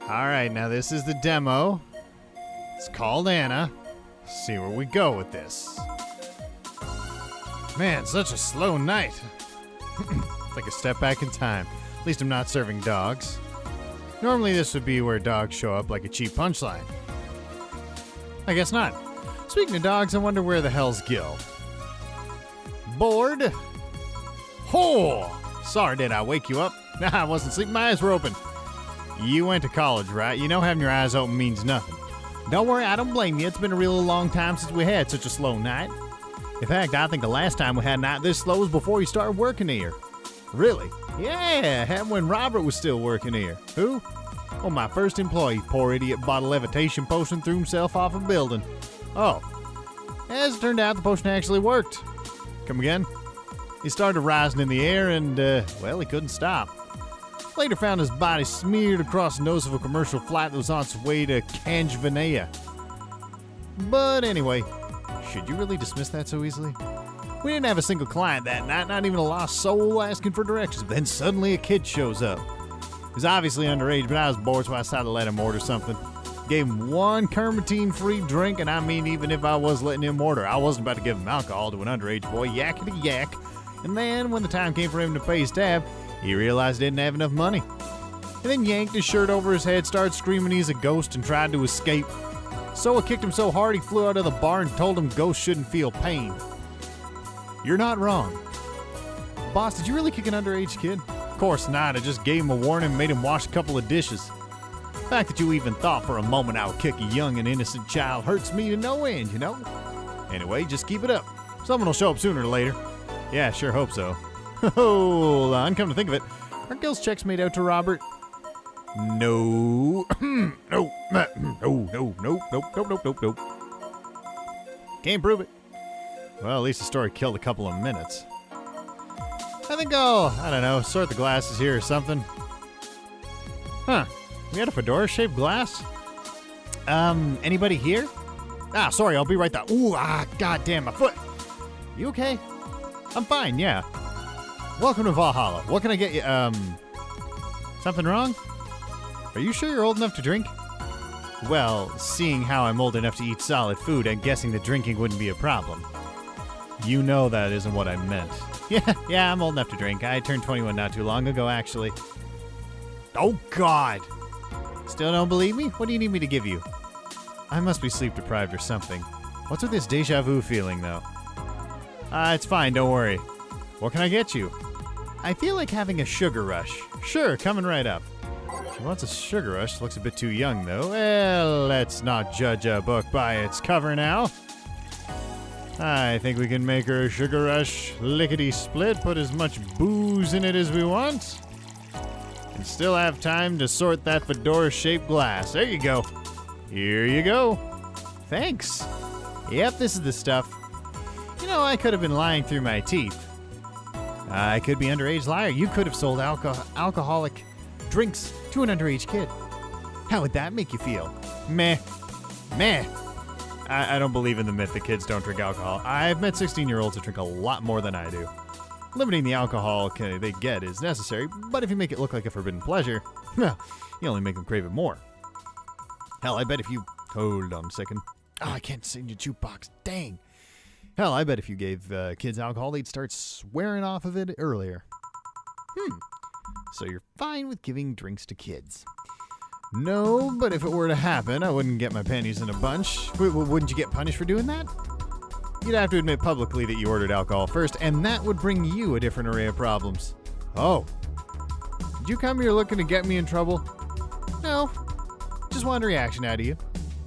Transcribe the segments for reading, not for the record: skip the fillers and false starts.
Alright, now this is the demo. It's called Anna. Let's see where we go with this. Man, such a slow night. It's like a step back in time. At least I'm not serving dogs. Normally this would be where dogs show up like a cheap punchline. I guess not. Speaking of dogs, I wonder where the hell's Gil? Bored? Ho! Sorry, did I wake you up? Nah, I wasn't sleeping. My eyes were open. You went to college, right? You know having your eyes open means nothing. Don't worry, I don't blame you. It's been a real long time since we had such a slow night. In fact, I think the last time we had a night this slow was before you started working here. Really? Yeah, happened when Robert was still working here. Who? Oh, my first employee. Poor idiot bought a levitation potion and threw himself off a building. Oh. As it turned out, the potion actually worked. Come again? He started rising in the air and, well, he couldn't stop. Later found his body smeared across the nose of a commercial flight that was on its way to Kanjvanea. But anyway, should you really dismiss that so easily? We didn't have a single client that night, not even a lost soul asking for directions. Then suddenly a kid shows up. He's obviously underage, but I was bored, so I decided to let him order something. Gave him one Kermatine-free drink, and I mean, even if I was letting him order, I wasn't about to give him alcohol to an underage boy, yakety yak. And then, when the time came for him to pay his tab, he realized he didn't have enough money. And then yanked his shirt over his head, started screaming he's a ghost, and tried to escape. So I kicked him so hard he flew out of the bar and told him ghosts shouldn't feel pain. You're not wrong. Boss, did you really kick an underage kid? Of course not. I just gave him a warning and made him wash a couple of dishes. The fact that you even thought for a moment I would kick a young and innocent child hurts me to no end, you know? Anyway, just keep it up. Someone will show up sooner or later. Yeah, sure hope so. Hold on, come to think of it, aren't Gil's checks made out to Robert? No. No. Nope. Can't prove it. Well, at least the story killed a couple of minutes. I think I don't know, sort the glasses here or something. Huh. We got a fedora-shaped glass? Anybody here? Ah, sorry, I'll be right there. Ooh, goddamn, my foot. You okay? I'm fine, yeah. Welcome to Valhalla. What can I get you? Something wrong? Are you sure you're old enough to drink? Well, seeing how I'm old enough to eat solid food, I'm guessing that drinking wouldn't be a problem. You know that isn't what I meant. Yeah, I'm old enough to drink. I turned 21 not too long ago, actually. Oh, God! Still don't believe me? What do you need me to give you? I must be sleep deprived or something. What's with this deja vu feeling, though? It's fine, don't worry. What can I get you? I feel like having a sugar rush. Sure, coming right up. She wants a sugar rush. Looks a bit too young, though. Well, let's not judge a book by its cover now. I think we can make her a sugar rush lickety-split, put as much booze in it as we want, and still have time to sort that fedora-shaped glass. There you go. Here you go. Thanks. Yep, this is the stuff. You know, I could have been lying through my teeth. I could be underage liar. You could have sold alcoholic drinks to an underage kid. How would that make you feel? Meh. I don't believe in the myth that kids don't drink alcohol. I've met 16-year-olds that drink a lot more than I do. Limiting the alcohol they get is necessary, but if you make it look like a forbidden pleasure, well, you only make them crave it more. Hell, I bet if you... Hold on a second. Oh, I can't sing your jukebox. Dang. Hell, I bet if you gave kids alcohol, they'd start swearing off of it earlier. So you're fine with giving drinks to kids. No, but if it were to happen, I wouldn't get my panties in a bunch. Wouldn't you get punished for doing that? You'd have to admit publicly that you ordered alcohol first, and that would bring you a different array of problems. Oh. Did you come here looking to get me in trouble? No. Just wanted a reaction out of you.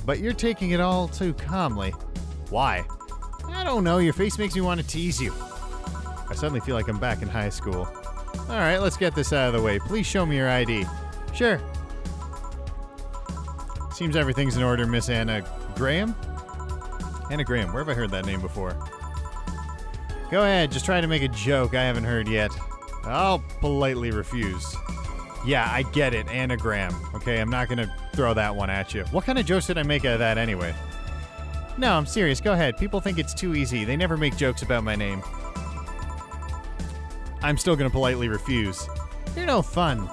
But you're taking it all too calmly. Why? I don't know. Your face makes me want to tease you. I suddenly feel like I'm back in high school. All right, let's get this out of the way. Please show me your ID. Sure. Seems everything's in order, Miss Anna Graham? Anna Graham, where have I heard that name before? Go ahead, just try to make a joke I haven't heard yet. I'll politely refuse. Yeah, I get it, anagram. Okay, I'm not gonna throw that one at you. What kind of jokes did I make out of that anyway? No, I'm serious, go ahead. People think it's too easy. They never make jokes about my name. I'm still gonna politely refuse. You're no fun.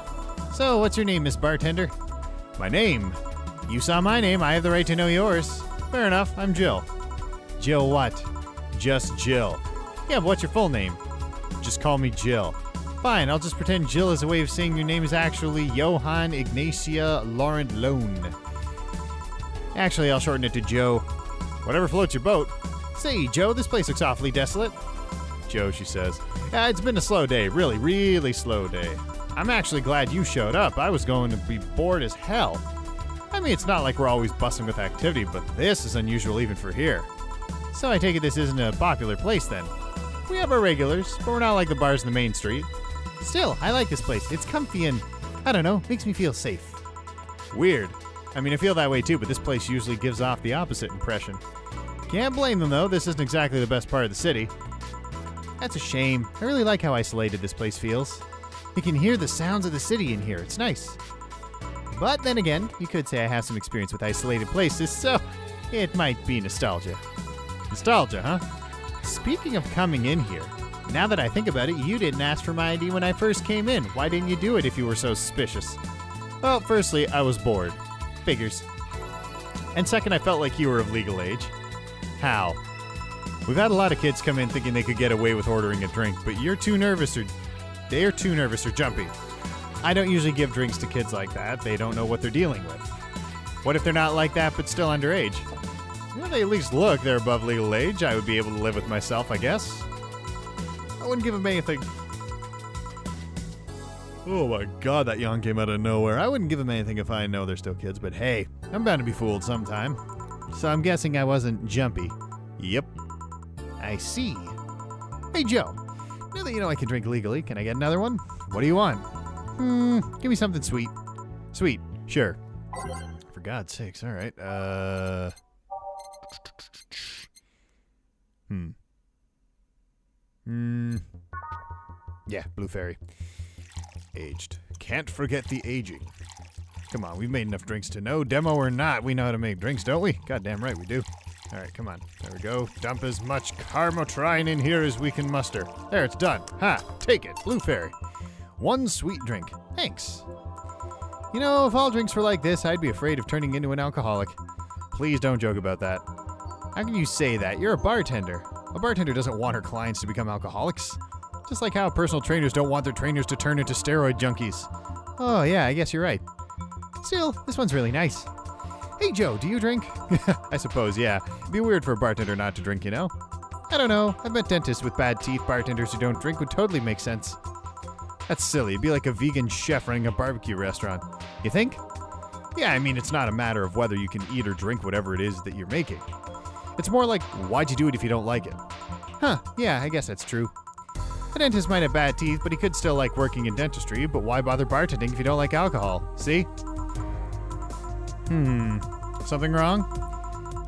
So, what's your name, Miss Bartender? My name? You saw my name, I have the right to know yours. Fair enough, I'm Jill. Jill what? Just Jill. Yeah, but what's your full name? Just call me Jill. Fine, I'll just pretend Jill is a way of saying your name is actually Johann Ignatia Laurent Lone. Actually, I'll shorten it to Joe. Whatever floats your boat. Say, Joe, this place looks awfully desolate. Joe, she says. Yeah, it's been a slow day, really, really slow day. I'm actually glad you showed up. I was going to be bored as hell. I mean, it's not like we're always bustling with activity, but this is unusual even for here. So I take it this isn't a popular place then. We have our regulars, but we're not like the bars in the main street. Still, I like this place. It's comfy and, I don't know, makes me feel safe. Weird. I mean, I feel that way too, but this place usually gives off the opposite impression. Can't blame them though, this isn't exactly the best part of the city. That's a shame. I really like how isolated this place feels. You can hear the sounds of the city in here, it's nice. But then again, you could say I have some experience with isolated places, so it might be nostalgia. Nostalgia, huh? Speaking of coming in here, now that I think about it, you didn't ask for my ID when I first came in. Why didn't you do it if you were so suspicious? Well, firstly, I was bored. Figures. And second, I felt like you were of legal age. How? We've had a lot of kids come in thinking they could get away with ordering a drink, but they're too nervous or jumpy. I don't usually give drinks to kids like that. They don't know what they're dealing with. What if they're not like that but still underage? Well, they at least look they're above legal age. I would be able to live with myself, I guess. I wouldn't give them anything. Oh my god, that yawn came out of nowhere. I wouldn't give them anything if I know they're still kids, but hey, I'm bound to be fooled sometime. So I'm guessing I wasn't jumpy. Yep. I see. Hey Joe, now that you know I can drink legally, can I get another one? What do you want? Give me something sweet. Sweet, sure. For God's sakes, alright. Yeah, Blue Fairy. Aged. Can't forget the aging. Come on, we've made enough drinks to know. Demo or not, we know how to make drinks, don't we? Goddamn right we do. Alright, come on. There we go. Dump as much Carmotrine in here as we can muster. There, it's done. Ha! Take it, Blue Fairy. One sweet drink. Thanks. You know, if all drinks were like this, I'd be afraid of turning into an alcoholic. Please don't joke about that. How can you say that? You're a bartender. A bartender doesn't want her clients to become alcoholics. Just like how personal trainers don't want their trainers to turn into steroid junkies. Oh yeah, I guess you're right. Still, this one's really nice. Hey Joe, do you drink? I suppose, yeah. It'd be weird for a bartender not to drink, you know? I don't know. I've met dentists with bad teeth. Bartenders who don't drink would totally make sense. That's silly. It'd be like a vegan chef running a barbecue restaurant. You think? Yeah, I mean, it's not a matter of whether you can eat or drink whatever it is that you're making. It's more like, why'd you do it if you don't like it? Huh, yeah, I guess that's true. A dentist might have bad teeth, but he could still like working in dentistry, but why bother bartending if you don't like alcohol? See? Something wrong?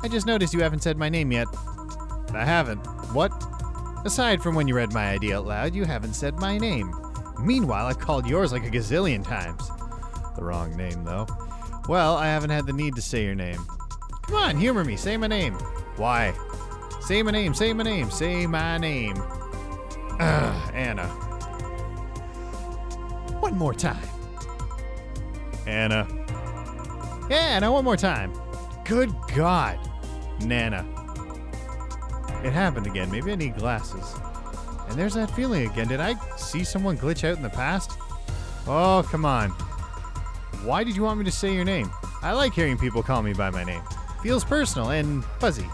I just noticed you haven't said my name yet. I haven't. What? Aside from when you read my ID out loud, you haven't said my name. Meanwhile, I've called yours like a gazillion times. The wrong name, though. Well, I haven't had the need to say your name. Come on, humor me. Say my name. Why? Say my name, say my name, say my name. Anna. One more time. Anna. Yeah, Anna, one more time. Good God. Nana. It happened again. Maybe I need glasses. And there's that feeling again. Did I see someone glitch out in the past? Oh, come on. Why did you want me to say your name? I like hearing people call me by my name. Feels personal and fuzzy.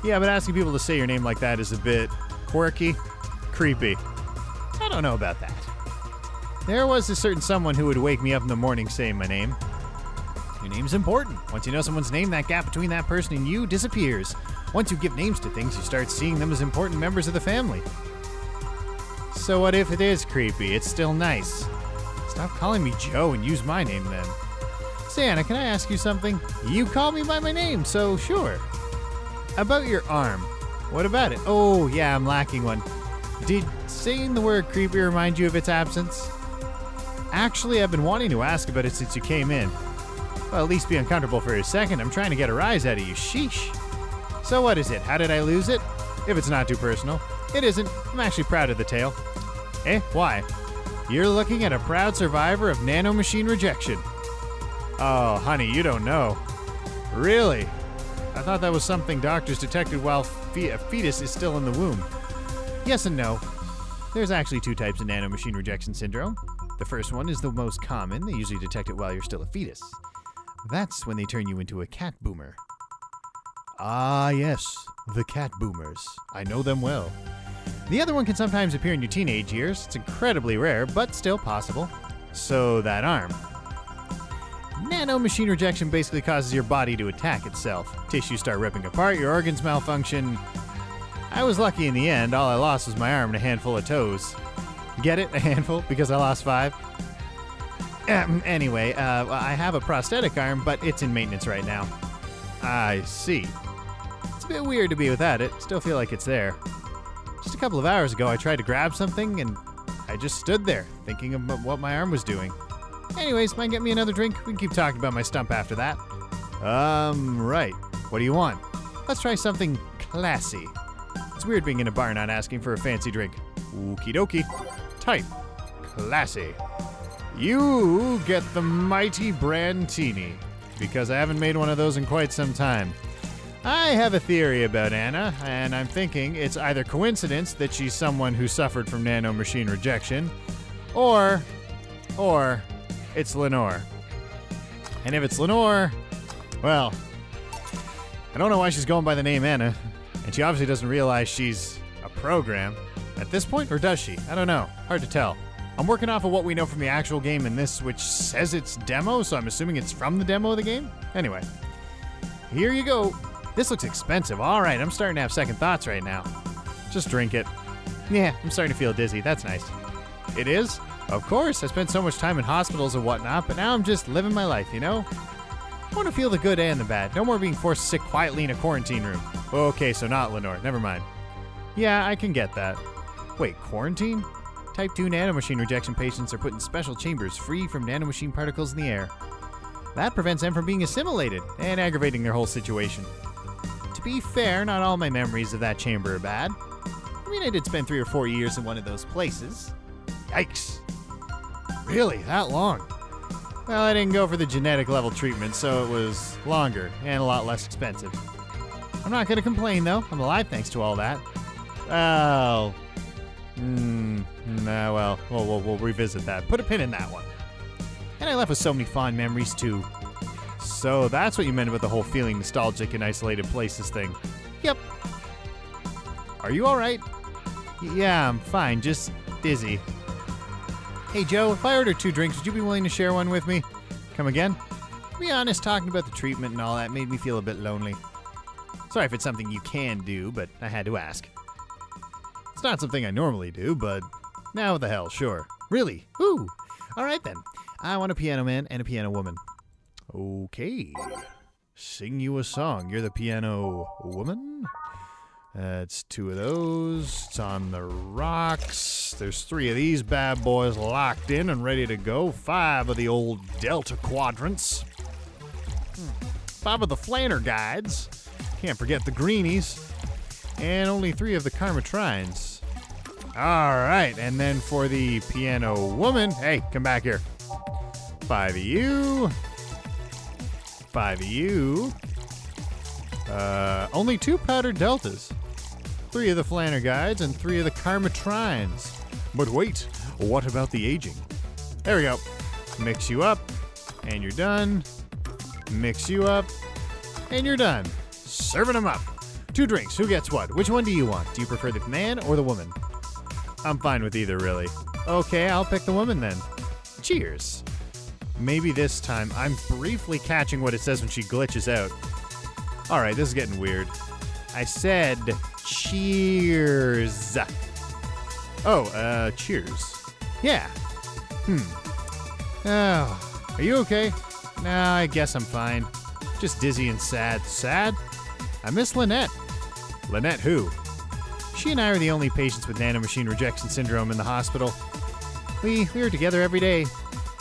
Yeah, but asking people to say your name like that is a bit quirky, creepy. I don't know about that. There was a certain someone who would wake me up in the morning saying my name. Your name's important. Once you know someone's name, that gap between that person and you disappears. Once you give names to things, you start seeing them as important members of the family. So what if it is creepy? It's still nice. Stop calling me Joe and use my name then. Say, Anna, can I ask you something? You call me by my name, so sure. About your arm. What about it? Oh, yeah, I'm lacking one. Did saying the word creepy remind you of its absence? Actually, I've been wanting to ask about it since you came in. Well, at least be uncomfortable for a second. I'm trying to get a rise out of you. Sheesh. So what is it? How did I lose it? If it's not too personal. It isn't. I'm actually proud of the tale. Eh? Why? You're looking at a proud survivor of nanomachine rejection. Oh, honey, you don't know. Really? I thought that was something doctors detected while a fetus is still in the womb. Yes and no. There's actually 2 types of nanomachine rejection syndrome. The first one is the most common. They usually detect it while you're still a fetus. That's when they turn you into a cat boomer. Ah, yes, the cat boomers. I know them well. The other one can sometimes appear in your teenage years. It's incredibly rare, but still possible. So that arm. Nanomachine rejection basically causes your body to attack itself. Tissues start ripping apart, your organs malfunction. I was lucky in the end. All I lost was my arm and a handful of toes. Get it? A handful? Because I lost 5? Anyway, I have a prosthetic arm, but it's in maintenance right now. I see. It's a bit weird to be without it. Still feel like it's there. Just a couple of hours ago, I tried to grab something, and I just stood there, thinking of what my arm was doing. Anyways, mind get me another drink? We can keep talking about my stump after that. Right. What do you want? Let's try something classy. It's weird being in a bar not asking for a fancy drink. Okie dokie. Type. Classy. You get the mighty Brandtini, because I haven't made one of those in quite some time. I have a theory about Anna, and I'm thinking it's either coincidence that she's someone who suffered from nanomachine rejection, or it's Lenore. And if it's Lenore, well, I don't know why she's going by the name Anna, and she obviously doesn't realize she's a program at this point, or does she? I don't know. Hard to tell. I'm working off of what we know from the actual game in this, which says it's demo, so I'm assuming it's from the demo of the game? Anyway, here you go. This looks expensive. All right, I'm starting to have second thoughts right now. Just drink it. Yeah, I'm starting to feel dizzy. That's nice. It is? Of course, I spent so much time in hospitals and whatnot, but now I'm just living my life, you know? I want to feel the good and the bad. No more being forced to sit quietly in a quarantine room. Okay, so not Lenore. Never mind. Yeah, I can get that. Wait, quarantine? Type 2 nanomachine rejection patients are put in special chambers free from nanomachine particles in the air. That prevents them from being assimilated and aggravating their whole situation. To be fair, not all my memories of that chamber are bad. I mean, I did spend 3 or 4 years in one of those places. Yikes. Really? That long? Well, I didn't go for the genetic level treatment, so it was longer and a lot less expensive. I'm not going to complain, though. I'm alive thanks to all that. Well... we'll revisit that. Put a pin in that one. And I left with so many fond memories, too. So that's what you meant about the whole feeling nostalgic in isolated places thing. Yep. Are you alright? Yeah, I'm fine. Just dizzy. Hey, Joe, if I order 2 drinks, would you be willing to share one with me? Come again? To be honest, talking about the treatment and all that made me feel a bit lonely. Sorry if it's something you can do, but I had to ask. It's not something I normally do, but now what the hell, sure. Really? Ooh. All right then. I want a piano man and a piano woman. Okay. Sing you a song. You're the piano woman? That's 2 of those. It's on the rocks. There's 3 of these bad boys locked in and ready to go. 5 of the old Delta quadrants. 5 of the Flanner guides. Can't forget the greenies. And only 3 of the Karmatrines. All right, and then for the piano woman, hey, come back here. 5 of you. 5 of you. Only 2 powdered deltas. 3 of the Flanner guides and 3 of the Karmatrines. But wait, what about the aging? There we go. Mix you up, and you're done. Mix you up, and you're done. Serving them up. 2 drinks. Who gets what? Which one do you want? Do you prefer the man or the woman? I'm fine with either, really. Okay, I'll pick the woman then. Cheers. Maybe this time I'm briefly catching what it says when she glitches out. All right, this is getting weird. I said cheers. Oh, cheers. Yeah. Oh, are you okay? Nah, I guess I'm fine. Just dizzy and sad. Sad? I miss Lynette. Lynette who? She and I are the only patients with nanomachine rejection syndrome in the hospital. We were together every day.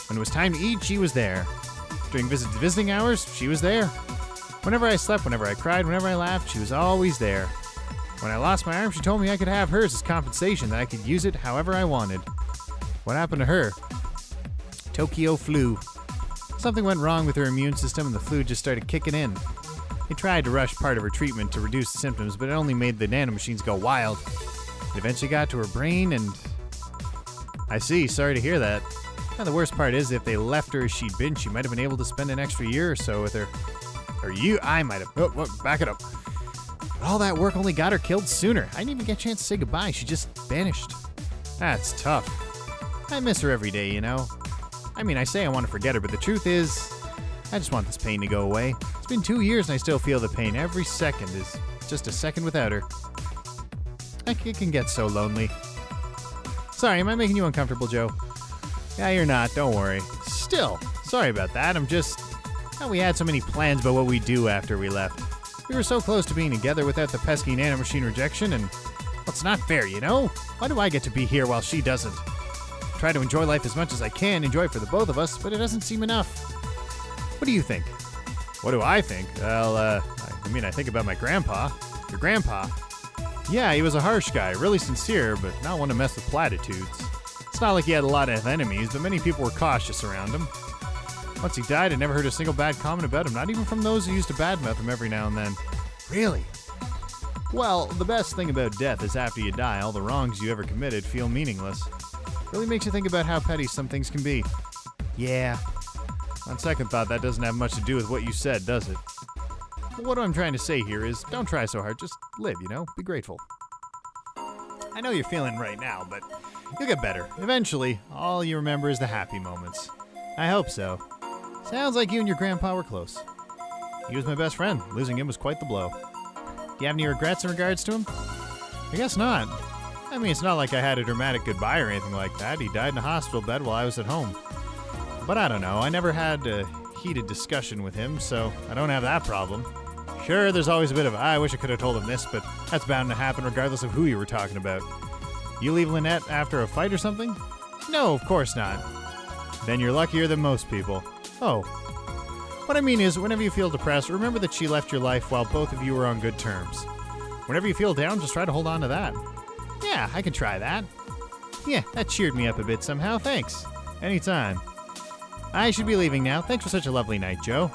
When it was time to eat, she was there. During visiting hours, she was there. Whenever I slept, whenever I cried, whenever I laughed, she was always there. When I lost my arm, she told me I could have hers as compensation, that I could use it however I wanted. What happened to her? Tokyo flu. Something went wrong with her immune system and the flu just started kicking in. They tried to rush part of her treatment to reduce the symptoms, but it only made the nanomachines go wild. It eventually got to her brain and... I see, sorry to hear that. And the worst part is, if they left her as she'd been, she might have been able to spend an extra year or so with her. Or I might have. Oh, back it up. But all that work only got her killed sooner. I didn't even get a chance to say goodbye. She just vanished. That's tough. I miss her every day, you know. I mean, I say I want to forget her, but the truth is, I just want this pain to go away. It's been 2 years and I still feel the pain. Every second is just a second without her. It can get so lonely. Sorry, am I making you uncomfortable, Joe? Yeah, you're not. Don't worry. Still, sorry about that. We had so many plans about what we'd do after we left. We were so close to being together without the pesky nanomachine rejection, and well, it's not fair, you know? Why do I get to be here while she doesn't? Try to enjoy life as much as I can, enjoy it for the both of us, but it doesn't seem enough. What do you think? What do I think? Well, I think about my grandpa. Your grandpa? Yeah, he was a harsh guy, really sincere, but not one to mess with platitudes. It's not like he had a lot of enemies, but many people were cautious around him. Once he died, I never heard a single bad comment about him, not even from those who used to badmouth him every now and then. Really? Well, the best thing about death is after you die, all the wrongs you ever committed feel meaningless. Really makes you think about how petty some things can be. Yeah. On second thought, that doesn't have much to do with what you said, does it? But what I'm trying to say here is, don't try so hard, just live, you know? Be grateful. I know you're feeling right now, but you'll get better. Eventually, all you remember is the happy moments. I hope so. Sounds like you and your grandpa were close. He was my best friend. Losing him was quite the blow. Do you have any regrets in regards to him? I guess not. I mean, it's not like I had a dramatic goodbye or anything like that. He died in a hospital bed while I was at home. But I don't know. I never had a heated discussion with him, so I don't have that problem. Sure, there's always a bit of, I wish I could have told him this, but that's bound to happen regardless of who you were talking about. You leave Lynette after a fight or something? No, of course not. Then you're luckier than most people. Oh. What I mean is, whenever you feel depressed, remember that she left your life while both of you were on good terms. Whenever you feel down, just try to hold on to that. Yeah, I can try that. Yeah, that cheered me up a bit somehow, thanks. Anytime. I should be leaving now. Thanks for such a lovely night, Joe.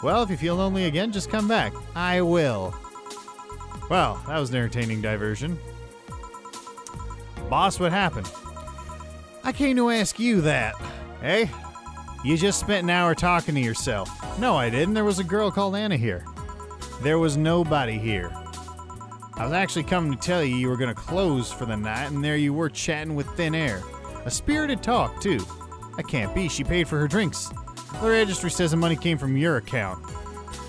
Well, if you feel lonely again, just come back. I will. Well, that was an entertaining diversion. Boss, what happened? I came to ask you that. Hey? You just spent an hour talking to yourself. No, I didn't. There was a girl called Anna here. There was nobody here. I was actually coming to tell you were going to close for the night, and there you were chatting with thin air. A spirited talk, too. That can't be. She paid for her drinks. The registry says the money came from your account.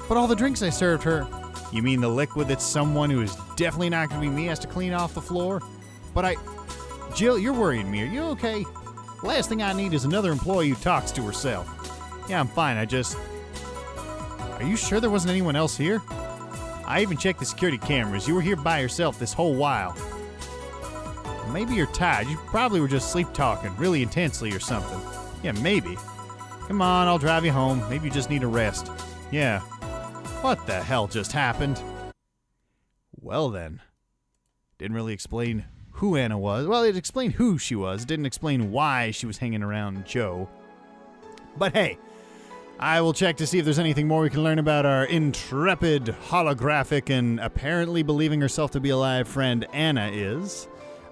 But all the drinks I served her... You mean the liquid that someone who is definitely not going to be me has to clean off the floor? But Jill, you're worrying me. Are you okay? Last thing I need is another employee who talks to herself. Yeah, I'm fine. Are you sure there wasn't anyone else here? I even checked the security cameras. You were here by yourself this whole while. Maybe you're tired. You probably were just sleep talking really intensely or something. Yeah, maybe. Come on, I'll drive you home. Maybe you just need a rest. Yeah. What the hell just happened? Well then. Didn't really explain who Anna was. Well, it explained who she was. It didn't explain why she was hanging around Joe. But hey, I will check to see if there's anything more we can learn about our intrepid, holographic, and apparently believing herself to be alive friend Anna is.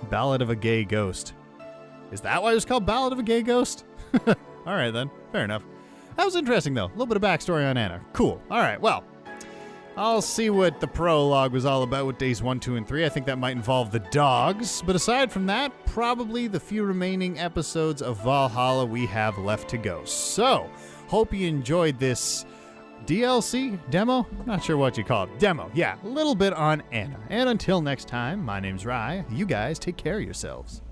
Ballad of a Gay Ghost. Is that why it was called Ballad of a Gay Ghost? Alright then, fair enough. That was interesting though. A little bit of backstory on Anna. Cool. Alright, well. I'll see what the prologue was all about with days 1, 2, and 3. I think that might involve the dogs. But aside from that, probably the few remaining episodes of Valhalla we have left to go. So, hope you enjoyed this DLC? Demo? Not sure what you call it. Demo. Yeah, a little bit on Anna. And until next time, my name's Rye. You guys take care of yourselves.